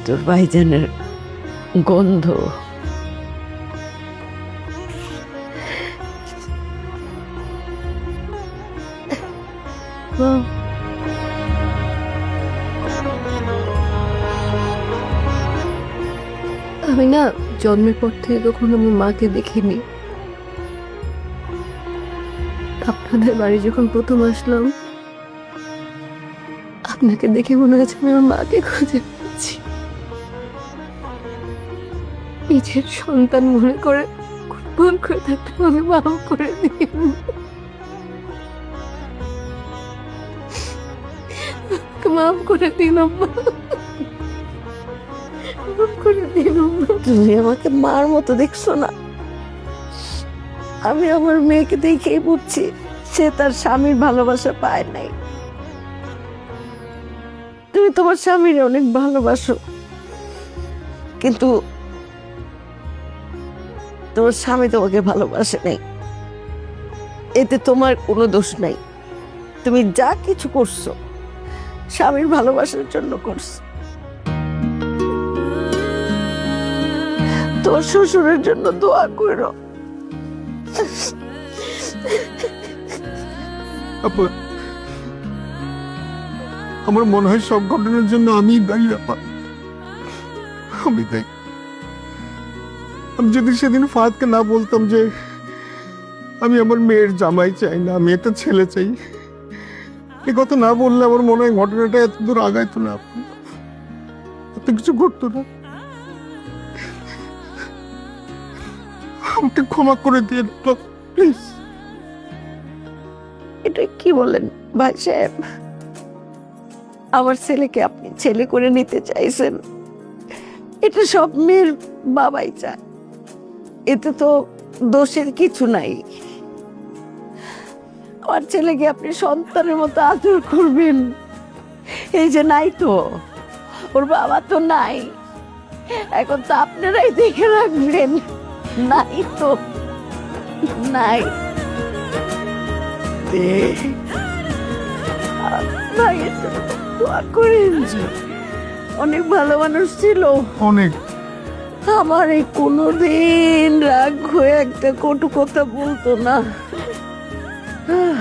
তোর ভাইজানের গন্ধ। আমি না জন্মের পর থেকে কখনো আমার মাকে দেখিনি। আপনাদের বাড়ি যখন প্রথম আসলাম, আপনাকে দেখে মনে হচ্ছে আমি আমার মাকে খুঁজে পেয়েছি। নিজের সন্তান মনে করে ভুল করে থাকতে আমাকে মাফ করে দিন। মাফ করে দিন আম্মা, মাফ করে দিন আম্মা। তুমি আমাকে মার মতো দেখছো না? আমি আমার মেয়েকে দেখেই বুঝছি সে তার স্বামীর ভালোবাসা পায় নাই। তুমি তোমার স্বামীর অনেক ভালোবাসো, কিন্তু তোমার স্বামী তোমাকে ভালোবাসে নাই। এতে তোমার কোনো দোষ নাই। তুমি যা কিছু করছো স্বামীর ভালোবাসার জন্য করছো। তোর শ্বশুরের জন্য দোয়া করো। আপা, আমার মনে হয় সব ঘটনার জন্য আমি দায়ী। আপা, আমি দায়ী। আমি যদি সেদিন ফাহাদকে না বলতাম যে আমি আমার মেয়ের জামাই চাই না, আমি একটা ছেলে চাই, এ কথা না বললে আমার মনে হয় ঘটনাটা এত দূর আগাইতো না, এত কিছু ঘটতো না। আমাকে ক্ষমা করে দিয়ে প্লিজ। এটা কি বলেন ভাই সাহেব? আমার ছেলেকে আপনি ছেলে করে নিতে চাইছেন, এটা সব মেয়ের বাবাই চায়। এতে তো দোষের কিছু নাই। আমার ছেলেকে আপনি সন্তানের মতো আদর করবেন। এই যে নাই তো, ওর বাবা তো নাই, এখন তো আপনারাই দেখে রাখবেন। নাই তো, নাই। ভাইয়ের জন্য দোয়া করেন। অনেক ভালো মানুষ ছিল, অনেক। আমার এই কোনোদিন রাগ হয়ে একটা কটু কথা বলতো না।